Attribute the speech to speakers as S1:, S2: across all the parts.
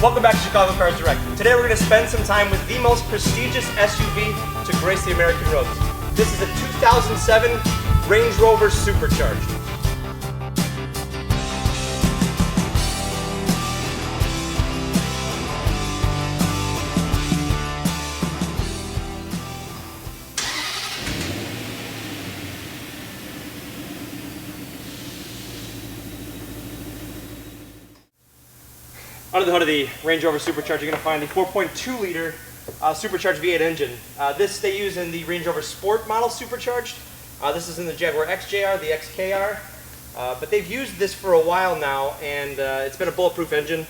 S1: Welcome back to Chicago Cars Direct. Today we're going to spend some time with the most prestigious SUV to grace the American roads. This is a 2007 Range Rover Supercharged. Under the hood of the Range Rover Supercharged, you're going to find the 4.2-liter supercharged V8 engine. This they use in the Range Rover Sport model Supercharged. This is in the Jaguar XJR, the XKR. But they've used this for a while now, and it's been a bulletproof engine.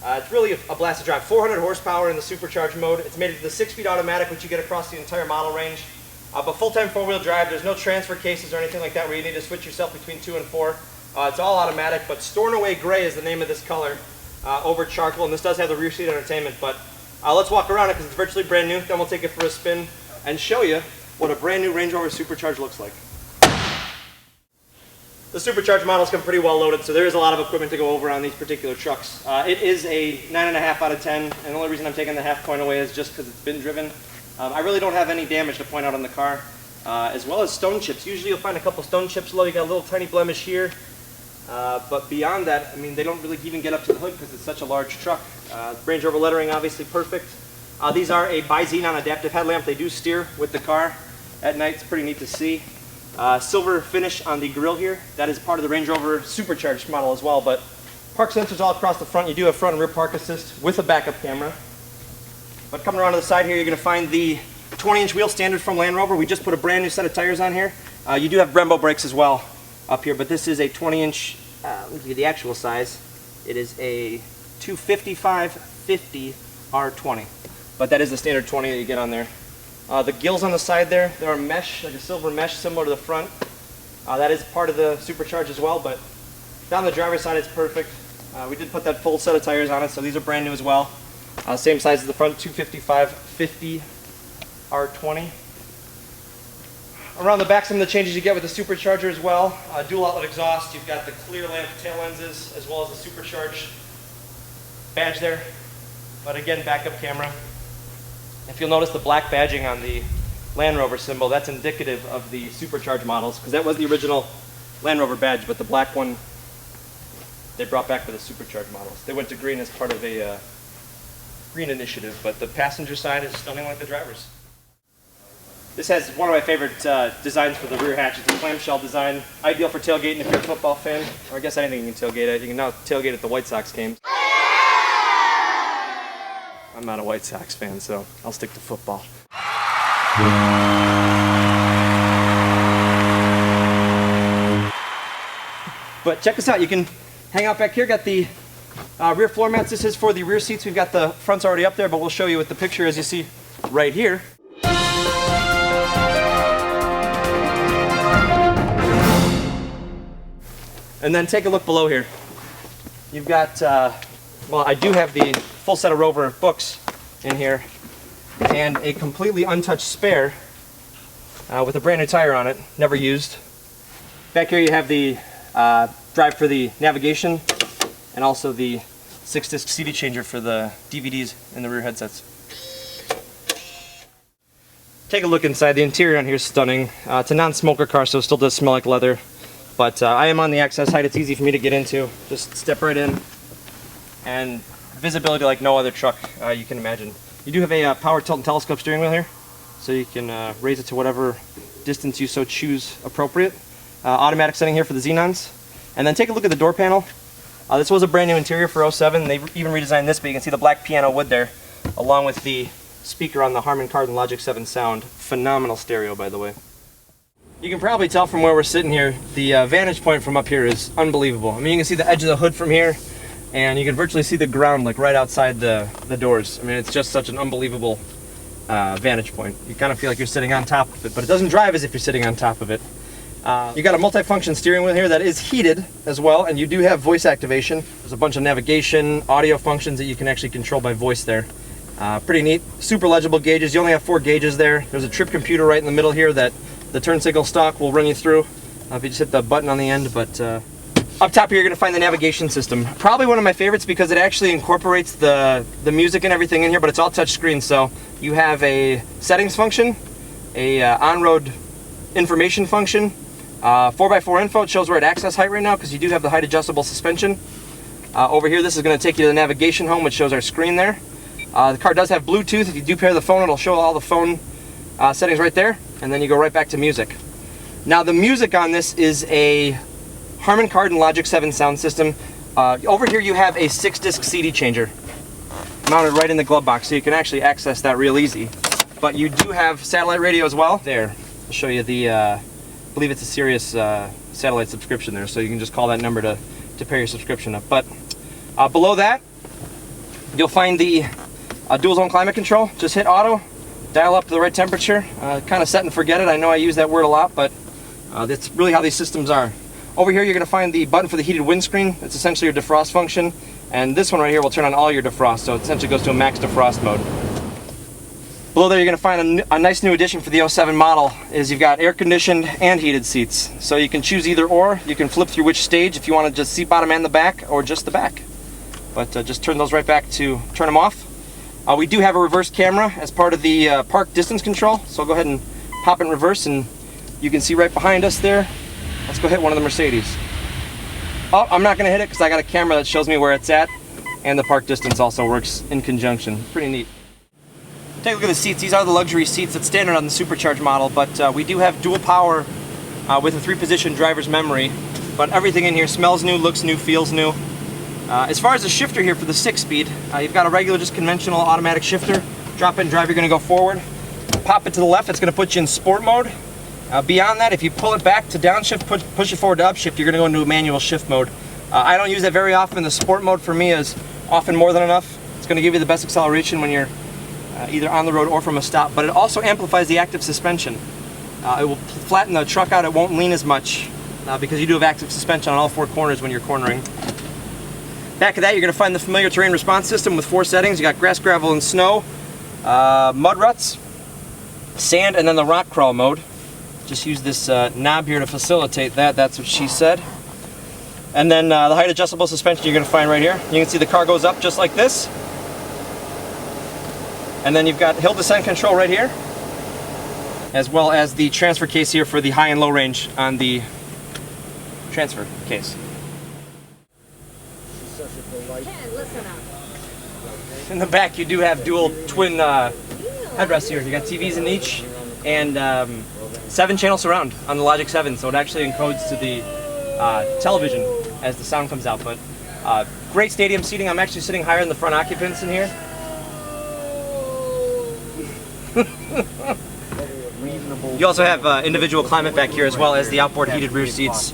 S1: It's really a blast to drive. 400 horsepower in the supercharged mode. It's made it to the 6-speed automatic, which you get across the entire model range. But full-time four-wheel drive, there's no transfer cases or anything like that where you need to switch yourself between 2 and 4. It's all automatic, but Storm Away Gray is the name of this color. Over charcoal, and this does have the rear seat entertainment, but let's walk around it because it's virtually brand new. Then we'll take it for a spin and show you what a brand new Range Rover Supercharged looks like. The Supercharged models come pretty well loaded, so there is a lot of equipment to go over on these particular trucks. It is a 9.5 out of 10, and the only reason I'm taking the half point away is just because it's been driven. I really don't have any damage to point out on the car, as well as stone chips. Usually you'll find a couple stone chips low. You got a little tiny blemish here. But beyond that, I mean, they don't really even get up to the hood because it's such a large truck. Range Rover lettering, obviously perfect. These are a bi-xenon adaptive headlamp. They do steer with the car at night. It's pretty neat to see. Silver finish on the grille here. That is part of the Range Rover Supercharged model as well. But park sensors all across the front. You do have front and rear park assist with a backup camera. But coming around to the side here, you're going to find the 20-inch wheel standard from Land Rover. We just put a brand new set of tires on here. You do have Brembo brakes as well up here, but this is a 20-inch, let me give you the actual size. It is a 255/50 R20, but that is the standard 20 that you get on there. The gills on the side there, they're a mesh, like a silver mesh similar to the front. That is part of the Supercharged as well, but down the driver's side it's perfect. We did put that full set of tires on it, so these are brand new as well. Same size as the front, 255/50 R20. Around the back, some of the changes you get with the Supercharger as well. Dual outlet exhaust, you've got the clear lamp tail lenses as well as the Supercharged badge there. But again, backup camera. If you'll notice the black badging on the Land Rover symbol, that's indicative of the Supercharged models because that was the original Land Rover badge, but the black one they brought back for the Supercharged models. They went to green as part of a green initiative, but the passenger side is stunning like the driver's. This has one of my favorite designs for the rear hatch. It's a clamshell design, ideal for tailgating if you're a football fan, or I guess anything you can tailgate at. You can now tailgate at the White Sox games. I'm not a White Sox fan, so I'll stick to football. But check this out, you can hang out back here. Got the rear floor mats. This is for the rear seats. We've got the fronts already up there, but we'll show you with the picture as you see right here. And then take a look below here. You've got, well, I do have the full set of Rover books in here and a completely untouched spare with a brand new tire on it, never used. Back here you have the drive for the navigation and also the 6-disc CD changer for the DVDs in the rear headsets. Take a look inside. The interior on here is stunning. It's a non-smoker car, so it still does smell like leather. But I am on the access height. It's easy for me to get into. Just step right in. And visibility like no other truck you can imagine. You do have a power tilt and telescope steering wheel here, so you can raise it to whatever distance you so choose appropriate. Automatic setting here for the Xenons. And then take a look at the door panel. This was a brand new interior for 07. They even redesigned this, but you can see the black piano wood there, along with the speaker on the Harman Kardon Logic 7 Sound. Phenomenal stereo, by the way. You can probably tell from where we're sitting here, the vantage point from up here is unbelievable. I mean, you can see the edge of the hood from here, and you can virtually see the ground like right outside the doors. I mean, it's just such an unbelievable vantage point. You kind of feel like you're sitting on top of it, but it doesn't drive as if you're sitting on top of it. You got a multi-function steering wheel here that is heated as well, and you do have voice activation. There's a bunch of navigation, audio functions that you can actually control by voice there. Pretty neat. Super legible gauges. You only have 4 gauges there. There's a trip computer right in the middle here that the turn signal stalk will run you through if you just hit the button on the end, but Up top here, you're going to find the navigation system. Probably one of my favorites because it actually incorporates the music and everything in here, but it's all touch screen. So you have a settings function, a on-road information function, 4x4 info. It shows we're at access height right now because you do have the height adjustable suspension. Over here, this is going to take you to the navigation home, which shows our screen there. The car does have Bluetooth. If you do pair the phone, it'll show all the phone settings right there, and then you go right back to music. Now the music on this is a Harman Kardon Logic 7 sound system. Over here you have a 6-disc CD changer mounted right in the glove box, so you can actually access that real easy. But you do have satellite radio as well. There, I'll show you the, I believe it's a SIRIUS satellite subscription there, so you can just call that number to pair your subscription up. But below that, you'll find the dual zone climate control. Just hit auto, dial up to the right temperature, kind of set and forget it. I know I use that word a lot, but that's really how these systems are. Over here you're going to find the button for the heated windscreen. It's essentially your defrost function, and this one right here will turn on all your defrost, so it essentially goes to a max defrost mode. Below there you're going to find a nice new addition for the 07 model is you've got air conditioned and heated seats. So you can choose either or. You can flip through which stage if you want to just seat bottom and the back, or just the back. But just turn those right back to turn them off. We do have a reverse camera as part of the park distance control, so I'll go ahead and pop in reverse, and you can see right behind us there. Let's go hit one of the Mercedes. Oh, I'm not going to hit it because I got a camera that shows me where it's at, and the park distance also works in conjunction. Pretty neat. Take a look at the seats. These are the luxury seats that's standard on the Supercharged model, but we do have dual power with a 3-position driver's memory. But everything in here smells new, looks new, feels new. As far as the shifter here for the 6-speed, you've got a regular, just conventional automatic shifter. Drop in drive, you're going to go forward. Pop it to the left, it's going to put you in sport mode. Beyond that, if you pull it back to downshift, push it forward to upshift, you're going to go into a manual shift mode. I don't use that very often. The sport mode for me is often more than enough. It's going to give you the best acceleration when you're either on the road or from a stop, but it also amplifies the active suspension. It will flatten the truck out, it won't lean as much because you do have active suspension on all 4 corners when you're cornering. Back of that, you're going to find the familiar terrain response system with 4 settings. You got grass, gravel, and snow, mud ruts, sand, and then the rock crawl mode. Just use this knob here to facilitate that. That's what she said. And then the height adjustable suspension you're going to find right here. You can see the car goes up just like this. And then you've got hill descent control right here, as well as the transfer case here for the high and low range on the transfer case. In the back you do have dual twin headrests here. You got TVs in each, and 7-channel surround on the Logic 7, so it actually encodes to the television as the sound comes out. But great stadium seating. I'm actually sitting higher than the front occupants in here. You also have individual climate back here, as well as the outboard heated rear seats.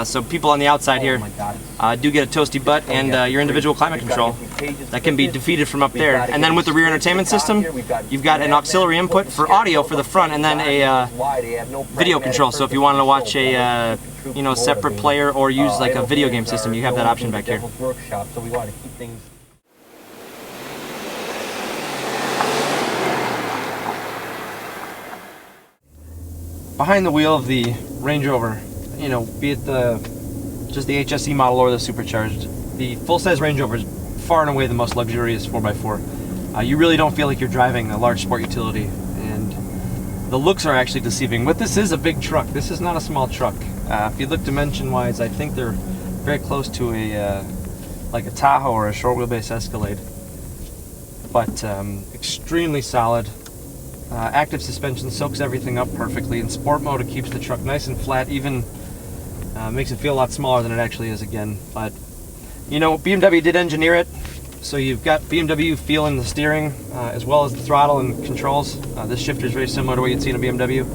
S1: So people on the outside here do get a toasty butt and your individual climate control that can be defeated from up there. And then with the rear entertainment system, you've got an auxiliary input for audio for the front, and then a video control. So if you wanted to watch a separate player or use like a video game system, you have that option back here. Behind the wheel of the Range Rover, be it just the HSE model or the Supercharged, the full-size Range Rover is far and away the most luxurious 4x4. You really don't feel like you're driving a large sport utility, and the looks are actually deceiving. But this is a big truck. This is not a small truck. If you look dimension-wise, I think they're very close to like a Tahoe or a short wheelbase Escalade. But extremely solid. Active suspension soaks everything up perfectly. In sport mode, it keeps the truck nice and flat, even makes it feel a lot smaller than it actually is again. But BMW did engineer it, so you've got BMW feel in the steering as well as the throttle and controls. This shifter is very similar to what you'd see in a BMW,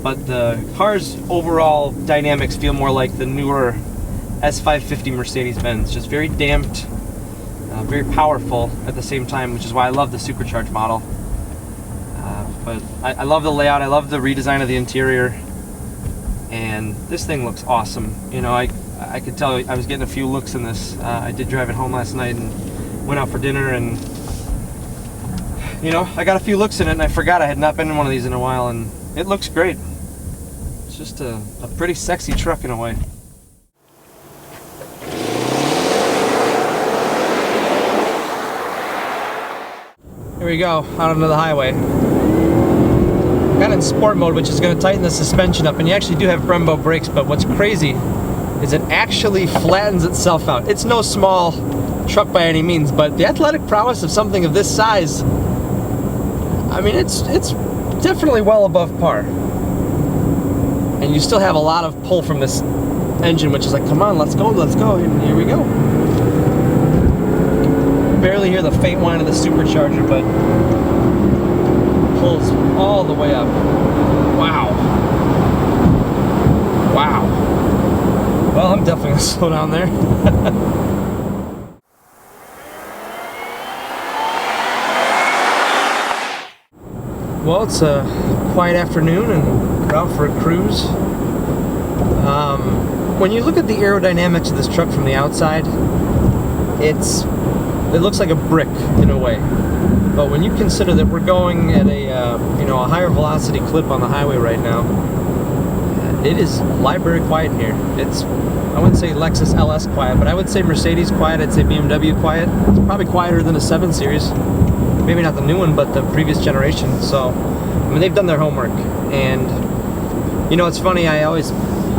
S1: but the car's overall dynamics feel more like the newer S550 Mercedes-Benz, just very damped, very powerful at the same time, which is why I love the Supercharged model. But I love the layout, I love the redesign of the interior, and this thing looks awesome. I could tell I was getting a few looks in this. I did drive it home last night and went out for dinner, and I got a few looks in it, and I forgot I had not been in one of these in a while, and it looks great. It's just a pretty sexy truck in a way. Here we go, out onto the highway. Got in sport mode, which is going to tighten the suspension up, and you actually do have Brembo brakes, but what's crazy is it actually flattens itself out. It's no small truck by any means, but the athletic prowess of something of this size, I mean, it's definitely well above par. And you still have a lot of pull from this engine, which is like, come on, let's go, and here we go. Barely hear the faint whine of the supercharger, but pulls all the way up. Wow. Wow. Well, I'm definitely gonna slow down there. Well, it's a quiet afternoon and we're out for a cruise. When you look at the aerodynamics of this truck from the outside, it looks like a brick in a way. But when you consider that we're going at a higher velocity clip on the highway right now, it is library quiet in here. I wouldn't say Lexus LS quiet, but I would say Mercedes quiet. I'd say BMW quiet. It's probably quieter than a 7 Series. Maybe not the new one, but the previous generation. So, I mean, they've done their homework. And you know, it's funny.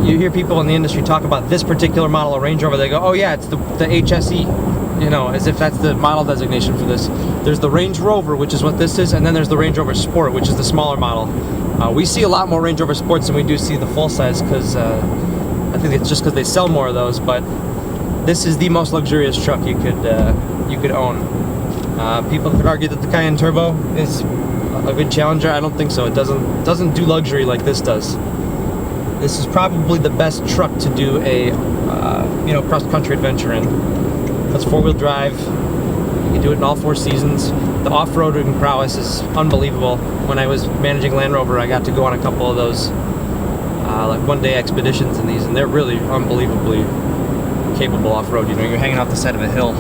S1: You hear people in the industry talk about this particular model of Range Rover. They go, "Oh yeah, it's the HSE," you know, as if that's the model designation for this. There's the Range Rover, which is what this is, and then there's the Range Rover Sport, which is the smaller model. We see a lot more Range Rover Sports than we do see the full size, because I think it's just because they sell more of those. But this is the most luxurious truck you could own. People could argue that the Cayenne Turbo is a good challenger. I don't think so. It doesn't do luxury like this does. This is probably the best truck to do a cross-country adventure in. It's 4-wheel drive. You can do it in all 4 seasons. The off-roading prowess is unbelievable. When I was managing Land Rover, I got to go on a couple of those like one-day expeditions in these, and they're really unbelievably capable off-road. You know, you're hanging off the side of a hill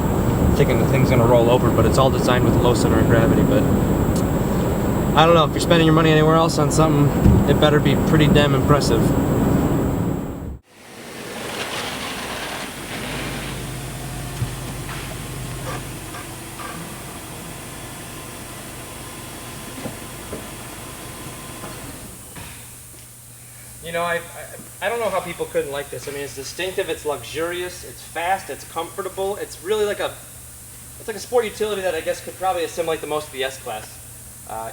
S1: thinking the thing's gonna roll over, but it's all designed with low center of gravity. But I don't know, if you're spending your money anywhere else on something, it better be pretty damn impressive. You know, I don't know how people couldn't like this. I mean, it's distinctive, it's luxurious, it's fast, it's comfortable. It's really like a sport utility that I guess could probably assimilate the most of the S-Class.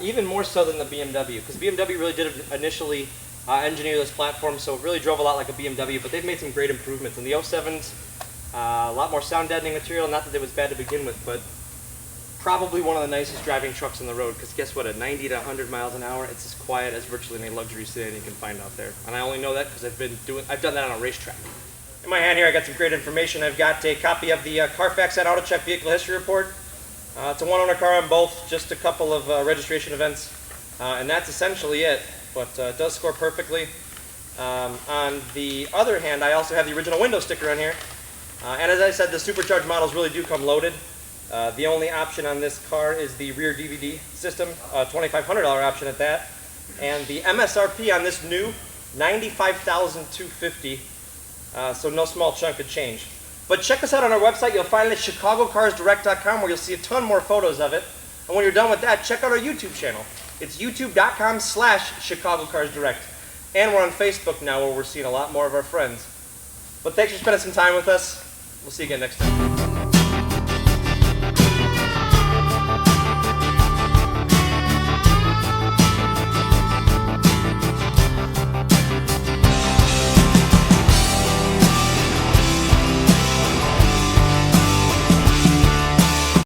S1: Even more so than the BMW, because BMW really did initially engineer this platform, so it really drove a lot like a BMW, but they've made some great improvements. In the 07s, a lot more sound deadening material, not that it was bad to begin with, but probably one of the nicest driving trucks on the road, because guess what, at 90 to 100 miles an hour, it's as quiet as virtually any luxury sedan you can find out there. And I only know that because I've done that on a racetrack. In my hand here, I got some great information. I've got a copy of the Carfax and AutoCheck Vehicle History Report. It's a one-owner car on both, just a couple of registration events, and that's essentially it, but it does score perfectly. On the other hand, I also have the original window sticker on here, and as I said, the supercharged models really do come loaded. The only option on this car is the rear DVD system, $2,500 option at that, and the MSRP on this new, $95,250, so no small chunk of change. But check us out on our website. You'll find it at chicagocarsdirect.com, where you'll see a ton more photos of it. And when you're done with that, check out our YouTube channel. It's youtube.com/chicagocarsdirect. And we're on Facebook now, where we're seeing a lot more of our friends. But thanks for spending some time with us. We'll see you again next time.